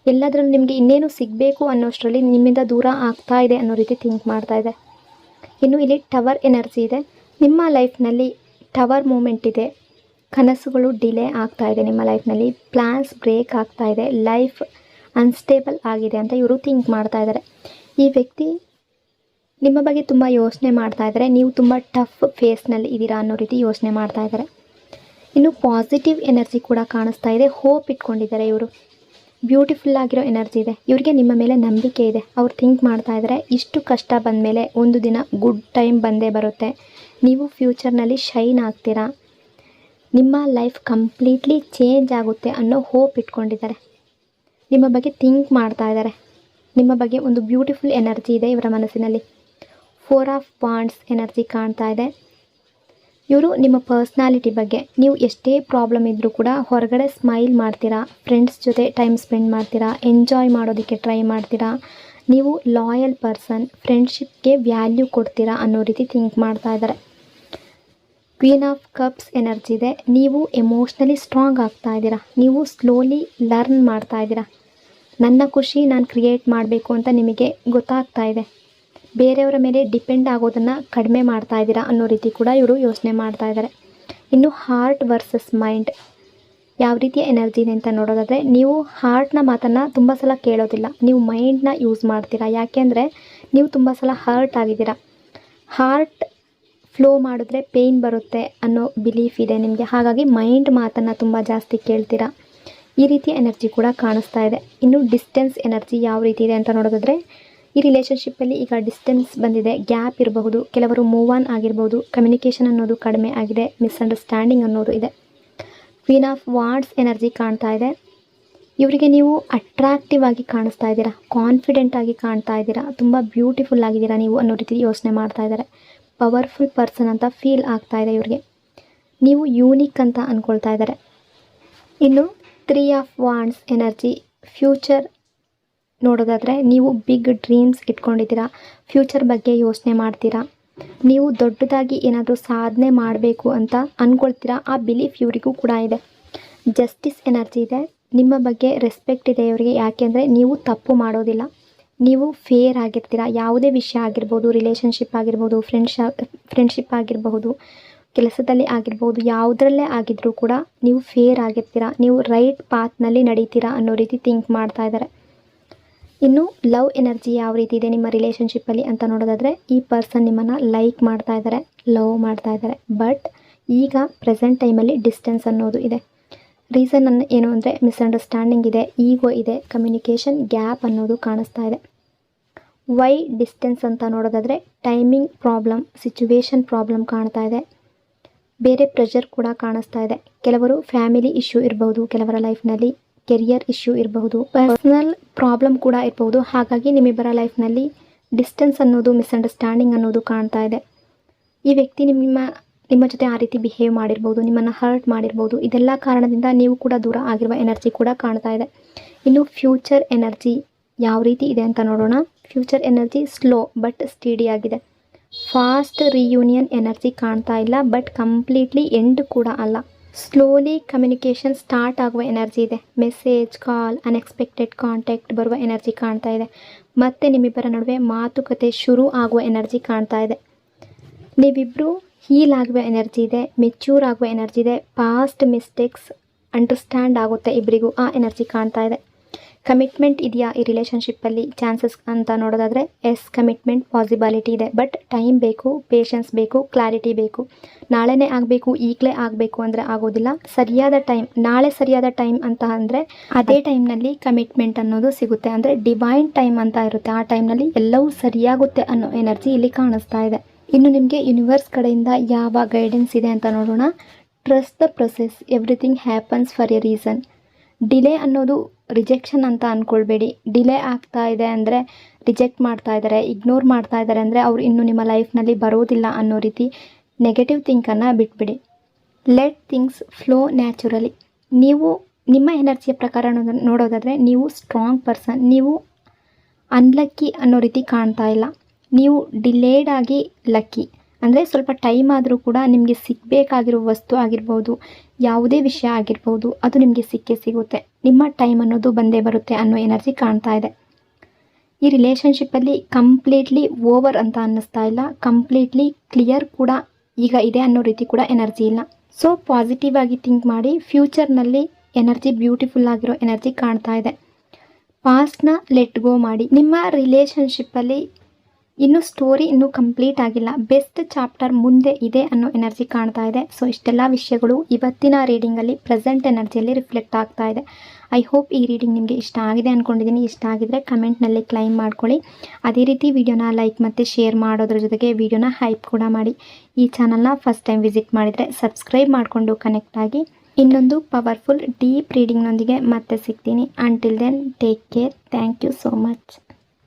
ಎಲ್ಲದರಲ್ಲೂ ನಿಮಗೆ ಇನ್ನೇನು ಸಿಗಬೇಕು ಅನ್ನೋಷ್ಟರಲ್ಲಿ ನಿಮ್ಮಿಂದ ದೂರ ಆಗ್ತಾ ಇದೆ ಅನ್ನೋ ರೀತಿ ಥಿಂಕ್ ಮಾಡ್ತಾ ಇದೆ. ಇನ್ನು ಇಲ್ಲಿ ಟವರ್ ಎನರ್ಜಿ ಇದೆ. ನಿಮ್ಮ ಲೈಫ್ನಲ್ಲಿ ಟವರ್ ಮೂಮೆಂಟ್ ಇದೆ. ಕನಸುಗಳು ಡಿಲೇ ಆಗ್ತಾ ಇದೆ, ನಿಮ್ಮ ಲೈಫ್ನಲ್ಲಿ ಪ್ಲ್ಯಾನ್ಸ್ ಬ್ರೇಕ್ ಆಗ್ತಾ ಇದೆ, ಲೈಫ್ ಅನ್ಸ್ಟೇಬಲ್ ಆಗಿದೆ ಅಂತ ಇವರು ಥಿಂಕ್ ಮಾಡ್ತಾ ಇದ್ದಾರೆ. ಈ ವ್ಯಕ್ತಿ ನಿಮ್ಮ ಬಗ್ಗೆ ತುಂಬ ಯೋಚನೆ ಮಾಡ್ತಾ ಇದ್ದಾರೆ. ನೀವು ತುಂಬ ಟಫ್ ಫೇಸ್ನಲ್ಲಿ ಇದ್ದೀರಾ ಅನ್ನೋ ರೀತಿ ಯೋಚನೆ ಮಾಡ್ತಾ ಇದ್ದಾರೆ. ಇನ್ನು ಪಾಸಿಟಿವ್ ಎನರ್ಜಿ ಕೂಡ ಕಾಣಿಸ್ತಾ ಇದೆ. ಹೋಪ್ ಇಟ್ಕೊಂಡಿದ್ದಾರೆ ಇವರು. ಬ್ಯೂಟಿಫುಲ್ ಆಗಿರೋ ಎನರ್ಜಿ ಇದೆ. ಇವರಿಗೆ ನಿಮ್ಮ ಮೇಲೆ ನಂಬಿಕೆ ಇದೆ. ಅವ್ರು ಥಿಂಕ್ ಮಾಡ್ತಾ ಇದ್ದಾರೆ, ಇಷ್ಟು ಕಷ್ಟ ಬಂದ ಮೇಲೆ ಒಂದು ದಿನ ಗುಡ್ ಟೈಮ್ ಬಂದೇ ಬರುತ್ತೆ, ನೀವು ಫ್ಯೂಚರ್ನಲ್ಲಿ ಶೈನ್ ಆಗ್ತೀರಾ, ನಿಮ್ಮ ಲೈಫ್ ಕಂಪ್ಲೀಟ್ಲಿ ಚೇಂಜ್ ಆಗುತ್ತೆ ಅನ್ನೋ ಹೋಪ್ ಇಟ್ಕೊಂಡಿದ್ದಾರೆ. ನಿಮ್ಮ ಬಗ್ಗೆ ಥಿಂಕ್ ಮಾಡ್ತಾ ಇದ್ದಾರೆ. ನಿಮ್ಮ ಬಗ್ಗೆ ಒಂದು ಬ್ಯೂಟಿಫುಲ್ ಎನರ್ಜಿ ಇದೆ ಇವರ ಮನಸ್ಸಿನಲ್ಲಿ. 4 ಆಫ್ ವಾಂಡ್ಸ್ ಎನರ್ಜಿ ಕಾಣ್ತಾ ಇದೆ. ಇವರು ನಿಮ್ಮ ಪರ್ಸ್ನಾಲಿಟಿ ಬಗ್ಗೆ, ನೀವು ಎಷ್ಟೇ ಪ್ರಾಬ್ಲಮ್ ಇದ್ದರೂ ಕೂಡ ಹೊರಗಡೆ ಸ್ಮೈಲ್ ಮಾಡ್ತೀರಾ, ಫ್ರೆಂಡ್ಸ್ ಜೊತೆ ಟೈಮ್ ಸ್ಪೆಂಡ್ ಮಾಡ್ತೀರಾ, ಎಂಜಾಯ್ ಮಾಡೋದಕ್ಕೆ ಟ್ರೈ ಮಾಡ್ತೀರಾ, ನೀವು ಲಾಯಲ್ ಪರ್ಸನ್, ಫ್ರೆಂಡ್ಶಿಪ್ಗೆ ವ್ಯಾಲ್ಯೂ ಕೊಡ್ತೀರಾ ಅನ್ನೋ ರೀತಿ ಥಿಂಕ್ ಮಾಡ್ತಾ ಇದ್ದಾರೆ. ಕ್ವೀನ್ ಆಫ್ ಕಪ್ಸ್ ಎನರ್ಜಿ ಇದೆ. ನೀವು ಎಮೋಷ್ನಲಿ ಸ್ಟ್ರಾಂಗ್ ಆಗ್ತಾ ಇದ್ದೀರಾ. ನೀವು ಸ್ಲೋಲಿ ಲರ್ನ್ ಮಾಡ್ತಾ ಇದ್ದೀರಾ. ನನ್ನ ಖುಷಿ ನಾನು ಕ್ರಿಯೇಟ್ ಮಾಡಬೇಕು ಅಂತ ನಿಮಗೆ ಗೊತ್ತಾಗ್ತಾ ಇದೆ. ಬೇರೆಯವರ ಮೇಲೆ ಡಿಪೆಂಡ್ ಆಗೋದನ್ನು ಕಡಿಮೆ ಮಾಡ್ತಾ ಇದ್ದೀರಾ ಅನ್ನೋ ರೀತಿ ಕೂಡ ಇವರು ಯೋಚನೆ ಮಾಡ್ತಾ ಇದ್ದಾರೆ. ಇನ್ನು ಹಾರ್ಟ್ ವರ್ಸಸ್ ಮೈಂಡ್ ಯಾವ ರೀತಿಯ ಎನರ್ಜಿ ಇದೆ ಅಂತ ನೋಡೋದಾದರೆ, ನೀವು ಹಾರ್ಟ್ನ ಮಾತನ್ನು ತುಂಬ ಸಲ ಕೇಳೋದಿಲ್ಲ, ನೀವು ಮೈಂಡ್ನ ಯೂಸ್ ಮಾಡ್ತೀರಾ. ಯಾಕೆಂದರೆ ನೀವು ತುಂಬ ಸಲ ಹರ್ಟ್ ಆಗಿದ್ದೀರಾ. ಹಾರ್ಟ್ ಫ್ಲೋ ಮಾಡಿದ್ರೆ ಪೇಯ್ನ್ ಬರುತ್ತೆ ಅನ್ನೋ ಬಿಲೀಫ್ ಇದೆ ನಿಮಗೆ. ಹಾಗಾಗಿ ಮೈಂಡ್ ಮಾತನ್ನು ತುಂಬ ಜಾಸ್ತಿ ಕೇಳ್ತೀರಾ. ಈ ರೀತಿಯ ಎನರ್ಜಿ ಕೂಡ ಕಾಣಿಸ್ತಾ ಇದೆ. ಇನ್ನು ಡಿಸ್ಟೆನ್ಸ್ ಎನರ್ಜಿ ಯಾವ ರೀತಿ ಇದೆ ಅಂತ ನೋಡೋದಾದರೆ, ಈ ರಿಲೇಷನ್ಶಿಪ್ಪಲ್ಲಿ ಈಗ ಡಿಸ್ಟೆನ್ಸ್ ಬಂದಿದೆ, ಗ್ಯಾಪ್ ಇರಬಹುದು, ಕೆಲವರು ಮೂವ್ ಆನ್ ಆಗಿರ್ಬೋದು, ಕಮ್ಯುನಿಕೇಷನ್ ಅನ್ನೋದು ಕಡಿಮೆ ಆಗಿದೆ, ಮಿಸ್ಅಂಡರ್ಸ್ಟ್ಯಾಂಡಿಂಗ್ ಅನ್ನೋದು ಇದೆ. ಕ್ವೀನ್ ಆಫ್ ವಾಂಡ್ಸ್ ಎನರ್ಜಿ ಕಾಣ್ತಾ ಇದೆ. ಇವರಿಗೆ ನೀವು ಅಟ್ರಾಕ್ಟಿವ್ ಆಗಿ ಕಾಣಿಸ್ತಾ ಇದ್ದೀರಾ, ಕಾನ್ಫಿಡೆಂಟ್ ಆಗಿ ಕಾಣ್ತಾ ಇದ್ದೀರಾ, ತುಂಬ ಬ್ಯೂಟಿಫುಲ್ ಆಗಿದ್ದೀರಾ ನೀವು ಅನ್ನೋ ರೀತಿ ಯೋಚನೆ ಮಾಡ್ತಾ ಇದ್ದಾರೆ. ಪವರ್ಫುಲ್ ಪರ್ಸನ್ ಅಂತ ಫೀಲ್ ಆಗ್ತಾ ಇದೆ ಇವರಿಗೆ. ನೀವು ಯೂನಿಕ್ ಅಂತ ಅಂದ್ಕೊಳ್ತಾ ಇದ್ದಾರೆ. ಇನ್ನು 3 ಆಫ್ ವಾಂಡ್ಸ್ ಎನರ್ಜಿ ಫ್ಯೂಚರ್ ನೋಡೋದಾದರೆ, ನೀವು ಬಿಗ್ ಡ್ರೀಮ್ಸ್ ಇಟ್ಕೊಂಡಿದ್ದೀರಾ, ಫ್ಯೂಚರ್ ಬಗ್ಗೆ ಯೋಚನೆ ಮಾಡ್ತೀರಾ, ನೀವು ದೊಡ್ಡದಾಗಿ ಏನಾದರೂ ಸಾಧನೆ ಮಾಡಬೇಕು ಅಂತ ಅಂದ್ಕೊಳ್ತೀರಾ. ಆ ಬಿಲೀಫ್ ಇವರಿಗೂ ಕೂಡ ಇದೆ. ಜಸ್ಟಿಸ್ ಎನರ್ಜಿ ಇದೆ. ನಿಮ್ಮ ಬಗ್ಗೆ ರೆಸ್ಪೆಕ್ಟ್ ಇದೆ ಇವರಿಗೆ. ಯಾಕೆಂದರೆ ನೀವು ತಪ್ಪು ಮಾಡೋದಿಲ್ಲ, ನೀವು ಫೇರ್ ಆಗಿರ್ತೀರ. ಯಾವುದೇ ವಿಷಯ ಆಗಿರ್ಬೋದು, ರಿಲೇಷನ್ಶಿಪ್ ಆಗಿರ್ಬೋದು, ಫ್ರೆಂಡ್ಶಿಪ್ ಆಗಿರಬಹುದು, ಕೆಲಸದಲ್ಲಿ ಆಗಿರ್ಬೋದು, ಯಾವುದರಲ್ಲೇ ಆಗಿದ್ರೂ ಕೂಡ ನೀವು ಫೇರ್ ಆಗಿರ್ತೀರ, ನೀವು ರೈಟ್ ಪಾತ್ನಲ್ಲಿ ನಡೀತೀರಾ ಅನ್ನೋ ರೀತಿ ಥಿಂಕ್ ಮಾಡ್ತಾ ಇದ್ದಾರೆ. ಇನ್ನು ಲವ್ ಎನರ್ಜಿ ಯಾವ ರೀತಿ ಇದೆ ನಿಮ್ಮ ರಿಲೇಷನ್ಶಿಪ್ಪಲ್ಲಿ ಅಂತ ನೋಡೋದಾದರೆ, ಈ ಪರ್ಸನ್ ನಿಮ್ಮನ್ನು ಲೈಕ್ ಮಾಡ್ತಾ ಇದ್ದಾರೆ, ಲವ್ ಮಾಡ್ತಾ ಇದ್ದಾರೆ, ಬಟ್ ಈಗ ಪ್ರೆಸೆಂಟ್ ಟೈಮಲ್ಲಿ ಡಿಸ್ಟೆನ್ಸ್ ಅನ್ನೋದು ಇದೆ. ರೀಸನ್ ಏನು ಅಂದರೆ ಮಿಸ್ಅಂಡರ್ಸ್ಟ್ಯಾಂಡಿಂಗ್ ಇದೆ, ಈಗೋ ಇದೆ, ಕಮ್ಯುನಿಕೇಷನ್ ಗ್ಯಾಪ್ ಅನ್ನೋದು ಕಾಣಿಸ್ತಾ ಇದೆ. ವೈ ಡಿಸ್ಟೆನ್ಸ್ ಅಂತ ನೋಡೋದಾದರೆ, ಟೈಮಿಂಗ್ ಪ್ರಾಬ್ಲಮ್, ಸಿಚುವೇಶನ್ ಪ್ರಾಬ್ಲಮ್ ಕಾಣ್ತಾ ಇದೆ, ಬೇರೆ ಪ್ರೆಷರ್ ಕೂಡ ಕಾಣಿಸ್ತಾ ಇದೆ. ಕೆಲವರು ಫ್ಯಾಮಿಲಿ ಇಶ್ಯೂ ಇರಬಹುದು, ಕೆಲವರ ಲೈಫ್ನಲ್ಲಿ ಕೆರಿಯರ್ ಇಶ್ಯೂ ಇರಬಹುದು, ಪರ್ಸನಲ್ ಪ್ರಾಬ್ಲಮ್ ಕೂಡ ಇರಬಹುದು. ಹಾಗಾಗಿ ನಿಮ್ಮಿಬ್ಬರ ಲೈಫ್ನಲ್ಲಿ ಡಿಸ್ಟೆನ್ಸ್ ಅನ್ನೋದು, ಮಿಸ್ಅಂಡರ್ಸ್ಟ್ಯಾಂಡಿಂಗ್ ಅನ್ನೋದು ಕಾಣ್ತಾ ಇದೆ. ಈ ವ್ಯಕ್ತಿ ನಿಮ್ಮ ಜೊತೆ ಆ ರೀತಿ ಬಿಹೇವ್ ಮಾಡಿರ್ಬೋದು, ನಿಮ್ಮನ್ನು ಹರ್ಟ್ ಮಾಡಿರ್ಬೋದು. ಇದೆಲ್ಲ ಕಾರಣದಿಂದ ನೀವು ಕೂಡ ದೂರ ಆಗಿರುವ ಎನರ್ಜಿ ಕೂಡ ಕಾಣ್ತಾ ಇದೆ. ಇನ್ನು ಫ್ಯೂಚರ್ ಎನರ್ಜಿ ಯಾವ ರೀತಿ ಇದೆ ಅಂತ ನೋಡೋಣ. Future energy slow but steady ಆಗಿದೆ. ಫಾಸ್ಟ್ ರಿಯೂನಿಯನ್ ಎನರ್ಜಿ ಕಾಣ್ತಾ ಇಲ್ಲ, ಬಟ್ ಕಂಪ್ಲೀಟ್ಲಿ ಎಂಡ್ ಕೂಡ ಅಲ್ಲ. ಸ್ಲೋಲಿ ಕಮ್ಯುನಿಕೇಷನ್ ಸ್ಟಾರ್ಟ್ ಆಗುವ ಎನರ್ಜಿ ಇದೆ. ಮೆಸೇಜ್, ಕಾಲ್, ಅನ್ಎಕ್ಸ್ಪೆಕ್ಟೆಡ್ ಕಾಂಟ್ಯಾಕ್ಟ್ ಬರುವ ಎನರ್ಜಿ ಕಾಣ್ತಾ ಇದೆ. ಮತ್ತು ನಿಮ್ಮಿಬ್ಬರ ನಡುವೆ ಮಾತುಕತೆ ಶುರು ಆಗುವ ಎನರ್ಜಿ ಕಾಣ್ತಾ ಇದೆ. ನೀವಿಬ್ಬರು ಹೀಲ್ ಆಗುವ ಎನರ್ಜಿ ಇದೆ, ಮೆಚ್ಯೂರ್ ಆಗುವ ಎನರ್ಜಿ ಇದೆ. ಪಾಸ್ಟ್ ಮಿಸ್ಟೇಕ್ಸ್ ಅಂಡರ್ಸ್ಟ್ಯಾಂಡ್ ಆಗುತ್ತೆ ಇಬ್ಬರಿಗೂ, ಆ ಎನರ್ಜಿ ಕಾಣ್ತಾ ಇದೆ. ಕಮಿಟ್ಮೆಂಟ್ ಇದೆಯಾ ಈ ರಿಲೇಷನ್ಶಿಪ್ಪಲ್ಲಿ ಚಾನ್ಸಸ್ ಅಂತ ನೋಡೋದಾದರೆ ಎಸ್, ಕಮಿಟ್ಮೆಂಟ್ ಪಾಸಿಬಿಲಿಟಿ ಇದೆ. ಬಟ್ ಟೈಮ್ ಬೇಕು, ಪೇಷನ್ಸ್ ಬೇಕು, ಕ್ಲಾರಿಟಿ ಬೇಕು. ನಾಳೆನೇ ಆಗಬೇಕು, ಈಗಲೇ ಆಗಬೇಕು ಅಂದರೆ ಆಗೋದಿಲ್ಲ. ಸರಿಯಾದ ಟೈಮ್, ನಾಳೆ ಸರಿಯಾದ ಟೈಮ್ ಅಂತ ಅಂದರೆ ಅದೇ ಟೈಮ್ನಲ್ಲಿ ಕಮಿಟ್ಮೆಂಟ್ ಅನ್ನೋದು ಸಿಗುತ್ತೆ. ಅಂದರೆ ಡಿವೈನ್ ಟೈಮ್ ಅಂತ ಇರುತ್ತೆ, ಆ ಟೈಮ್ನಲ್ಲಿ ಎಲ್ಲವೂ ಸರಿಯಾಗುತ್ತೆ ಅನ್ನೋ ಎನರ್ಜಿ ಇಲ್ಲಿ ಕಾಣಿಸ್ತಾ ಇದೆ. ಇನ್ನು ನಿಮಗೆ ಯೂನಿವರ್ಸ್ ಕಡೆಯಿಂದ ಯಾವ ಗೈಡೆನ್ಸ್ ಇದೆ ಅಂತ ನೋಡೋಣ. Trust the process, everything happens for A reason. Delay ಅನ್ನೋದು ರಿಜೆಕ್ಷನ್ ಅಂತ ಅಂದ್ಕೊಳ್ಬೇಡಿ. ಡಿಲೇ ಆಗ್ತಾ ಇದೆ ಅಂದರೆ ರಿಜೆಕ್ಟ್ ಮಾಡ್ತಾ ಇದ್ದಾರೆ, ಇಗ್ನೋರ್ ಮಾಡ್ತಾ ಇದ್ದಾರೆ ಅಂದರೆ ಅವ್ರು ಇನ್ನೂ ನಿಮ್ಮ ಲೈಫ್ನಲ್ಲಿ ಬರೋದಿಲ್ಲ ಅನ್ನೋ ರೀತಿ ನೆಗೆಟಿವ್ ಥಿಂಕನ್ನು ಬಿಟ್ಬಿಡಿ. Let things flow naturally. ನೀವು ನಿಮ್ಮ ಎನರ್ಜಿಯ ಪ್ರಕಾರ ನೋಡೋದಾದರೆ ನೀವು ಸ್ಟ್ರಾಂಗ್ ಪರ್ಸನ್. ನೀವು ಅನ್ಲಕ್ಕಿ ಅನ್ನೋ ರೀತಿ ಕಾಣ್ತಾ ಇಲ್ಲ. ನೀವು ಡಿಲೇಡ್ ಆಗಿ ಲಕ್ಕಿ. ಅಂದರೆ ಸ್ವಲ್ಪ ಟೈಮ್ ಆದರೂ ಕೂಡ ನಿಮಗೆ ಸಿಗಬೇಕಾಗಿರೋ ವಸ್ತು ಆಗಿರ್ಬೋದು, ಯಾವುದೇ ವಿಷಯ ಆಗಿರ್ಬೋದು, ಅದು ನಿಮಗೆ ಸಿಕ್ಕೇ ಸಿಗುತ್ತೆ. ನಿಮ್ಮ ಟೈಮ್ ಅನ್ನೋದು ಬಂದೇ ಬರುತ್ತೆ ಅನ್ನೋ ಎನರ್ಜಿ ಕಾಣ್ತಾ ಇದೆ. ಈ ರಿಲೇಷನ್ಶಿಪ್ಪಲ್ಲಿ ಕಂಪ್ಲೀಟ್ಲಿ ಓವರ್ ಅಂತ ಅನ್ನಿಸ್ತಾ ಇಲ್ಲ, ಕಂಪ್ಲೀಟ್ಲಿ ಕ್ಲಿಯರ್ ಕೂಡ ಈಗ ಇದೆ ಅನ್ನೋ ರೀತಿ ಕೂಡ ಎನರ್ಜಿ ಇಲ್ಲ. ಸೊ ಪಾಸಿಟಿವ್ ಆಗಿ ಥಿಂಕ್ ಮಾಡಿ. ಫ್ಯೂಚರ್ನಲ್ಲಿ ಎನರ್ಜಿ ಬ್ಯೂಟಿಫುಲ್ ಆಗಿರೋ ಎನರ್ಜಿ ಕಾಣ್ತಾ ಇದೆ. ಪಾಸ್ಟ್ನ ಲೆಟ್ ಗೋ ಮಾಡಿ. ನಿಮ್ಮ ರಿಲೇಷನ್ಶಿಪ್ಪಲ್ಲಿ ಇನ್ನೂ ಸ್ಟೋರಿ ಇನ್ನೂ ಕಂಪ್ಲೀಟ್ ಆಗಿಲ್ಲ, ಬೆಸ್ಟ್ ಚಾಪ್ಟರ್ ಮುಂದೆ ಇದೆ ಅನ್ನೋ ಎನರ್ಜಿ ಕಾಣ್ತಾ ಇದೆ. ಸೊ ಇಷ್ಟೆಲ್ಲ ವಿಷಯಗಳು ಇವತ್ತಿನ ರೀಡಿಂಗಲ್ಲಿ ಪ್ರೆಸೆಂಟ್ ಎನರ್ಜಿಯಲ್ಲಿ ರಿಫ್ಲೆಕ್ಟ್ ಆಗ್ತಾ ಇದೆ. ಐ ಹೋಪ್ ಈ ರೀಡಿಂಗ್ ನಿಮಗೆ ಇಷ್ಟ ಆಗಿದೆ ಅಂದ್ಕೊಂಡಿದ್ದೀನಿ. ಇಷ್ಟ ಆಗಿದ್ರೆ ಕಮೆಂಟ್ನಲ್ಲಿ ಕ್ಲೈಮ್ ಮಾಡ್ಕೊಳ್ಳಿ. ಅದೇ ರೀತಿ ವಿಡಿಯೋನ ಲೈಕ್ ಮತ್ತು ಶೇರ್ ಮಾಡೋದ್ರ ಜೊತೆಗೆ ವಿಡಿಯೋನ ಹೈಪ್ ಕೂಡ ಮಾಡಿ. ಈ ಚಾನಲ್ನ ಫಸ್ಟ್ ಟೈಮ್ ವಿಸಿಟ್ ಮಾಡಿದರೆ ಸಬ್ಸ್ಕ್ರೈಬ್ ಮಾಡಿಕೊಂಡು ಕನೆಕ್ಟ್ ಆಗಿ. ಇನ್ನೊಂದು ಪವರ್ಫುಲ್ ಡೀಪ್ ರೀಡಿಂಗ್ನೊಂದಿಗೆ ಮತ್ತೆ ಸಿಗ್ತೀನಿ. Until then take care. Thank you so much.